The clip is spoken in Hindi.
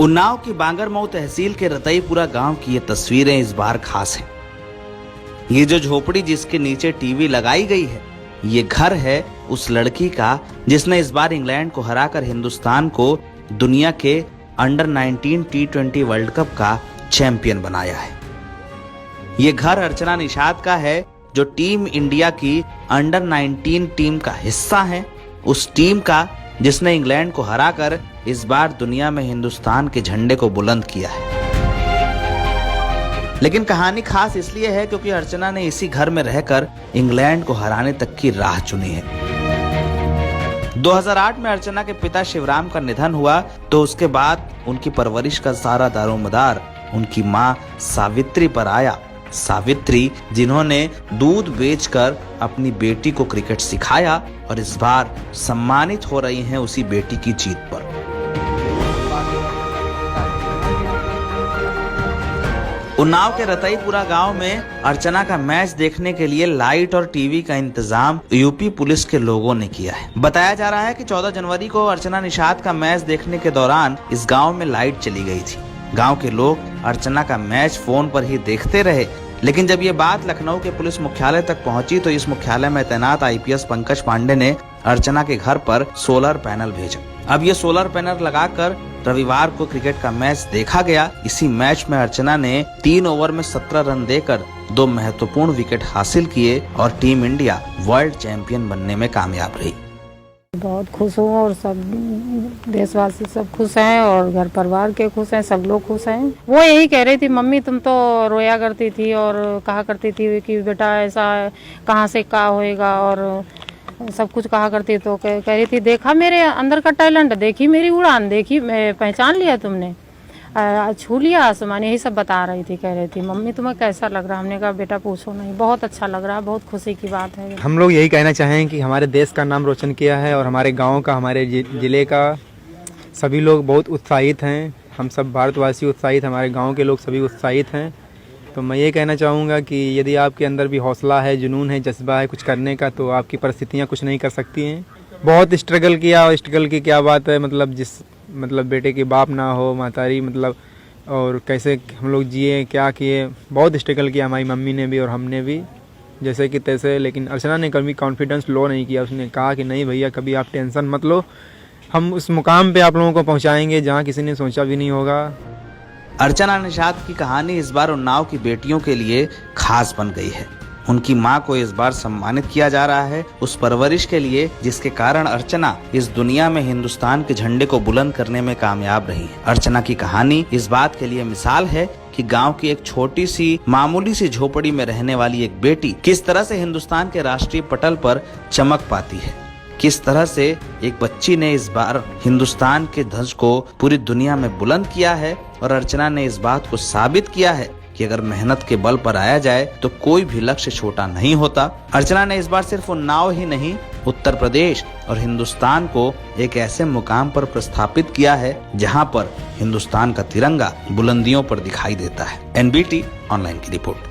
उन्नाव की बांगरमऊ तहसील के रतईपुरा गांव की ये तस्वीरें इस बार खास हैं। ये जो झोपड़ी जिसके नीचे टीवी लगाई गई है, ये घर है उस लड़की का जिसने इस बार इंग्लैंड को हराकर हिंदुस्तान को दुनिया के अंडर 19 T20 वर्ल्ड कप का चैंपियन बनाया है। ये घर अर्चना निषाद का है जो टीम इंडिया की अंडर 19 टीम का हिस्सा है, उस टीम का जिसने इंग्लैंड को हराकर इस बार दुनिया में हिंदुस्तान के झंडे को बुलंद किया है। लेकिन कहानी खास इसलिए है क्योंकि अर्चना ने इसी घर में रहकर इंग्लैंड को हराने तक की राह चुनी है। 2008 में अर्चना के पिता शिवराम का निधन हुआ तो उसके बाद उनकी परवरिश का सारा दारोमदार उनकी मां सावित्री पर आया। सावित्री जिन्होंने दूध बेचकर अपनी बेटी को क्रिकेट सिखाया और इस बार सम्मानित हो रही हैं उसी बेटी की जीत पर। उन्नाव के रतईपुरा गांव में अर्चना का मैच देखने के लिए लाइट और टीवी का इंतजाम यूपी पुलिस के लोगों ने किया है। बताया जा रहा है कि 14 जनवरी को अर्चना निषाद का मैच देखने के दौरान इस गांव में लाइट चली गई थी। गांव के लोग अर्चना का मैच फोन पर ही देखते रहे, लेकिन जब ये बात लखनऊ के पुलिस मुख्यालय तक पहुंची तो इस मुख्यालय में तैनात IPS पंकज पांडे ने अर्चना के घर पर सोलर पैनल भेजा। अब ये सोलर पैनल लगाकर रविवार को क्रिकेट का मैच देखा गया। इसी मैच में अर्चना ने 3 ओवर में 17 रन देकर 2 महत्वपूर्ण विकेट हासिल किए और टीम इंडिया वर्ल्ड चैंपियन बनने में कामयाब रही। बहुत खुश हूँ और सब देशवासी सब खुश हैं और घर परिवार के खुश हैं, सब लोग खुश हैं। वो यही कह रही थी, मम्मी तुम तो रोया करती थी और कहा करती थी कि बेटा ऐसा कहाँ से क्या होएगा और सब कुछ कहा करती, तो कह रही थी देखा मेरे अंदर का टैलेंट, देखी मेरी उड़ान, देखी मैं पहचान लिया तुमने, छू लिया आसमान, यही सब बता रही थी। कह रही थी मम्मी तुम्हें कैसा लग रहा। हमने कहा बेटा पूछो नहीं, बहुत अच्छा लग रहा है, बहुत खुशी की बात है। हम लोग यही कहना चाहें कि हमारे देश का नाम रोशन किया है और हमारे गांव का, हमारे ज़िले का सभी लोग बहुत उत्साहित हैं। हम सब भारतवासी उत्साहित, हमारे गांव के लोग सभी उत्साहित हैं। तो मैं ये कहना चाहूँगा कि यदि आपके अंदर भी हौसला है, जुनून है, जज्बा है कुछ करने का, तो आपकी परिस्थितियाँ कुछ नहीं कर सकती हैं। बहुत स्ट्रगल किया और स्ट्रगल की क्या बात है, मतलब बेटे के बाप ना हो, मातारी और कैसे हम लोग जिए, क्या किए, बहुत स्ट्रगल किया हमारी मम्मी ने भी और हमने भी, जैसे कि तैसे। लेकिन अर्चना ने कभी कॉन्फिडेंस लो नहीं किया। उसने कहा कि नहीं भैया कभी आप टेंशन मत लो, हम उस मुकाम पे आप लोगों को पहुंचाएंगे जहां किसी ने सोचा भी नहीं होगा। अर्चना निषाद की कहानी इस बार उन्नाव की बेटियों के लिए खास बन गई है। उनकी मां को इस बार सम्मानित किया जा रहा है उस परवरिश के लिए जिसके कारण अर्चना इस दुनिया में हिंदुस्तान के झंडे को बुलंद करने में कामयाब रही है। अर्चना की कहानी इस बात के लिए मिसाल है कि गांव की एक छोटी सी मामूली सी झोपड़ी में रहने वाली एक बेटी किस तरह से हिंदुस्तान के राष्ट्रीय पटल पर चमक पाती है, किस तरह से एक बच्ची ने इस बार हिंदुस्तान के ध्वज को पूरी दुनिया में बुलंद किया है। और अर्चना ने इस बात को साबित किया है कि अगर मेहनत के बल पर आया जाए तो कोई भी लक्ष्य छोटा नहीं होता। अर्चना ने इस बार सिर्फ उन्नाव ही नहीं, उत्तर प्रदेश और हिंदुस्तान को एक ऐसे मुकाम पर प्रस्थापित किया है जहां पर हिंदुस्तान का तिरंगा बुलंदियों पर दिखाई देता है। NBT ऑनलाइन की रिपोर्ट।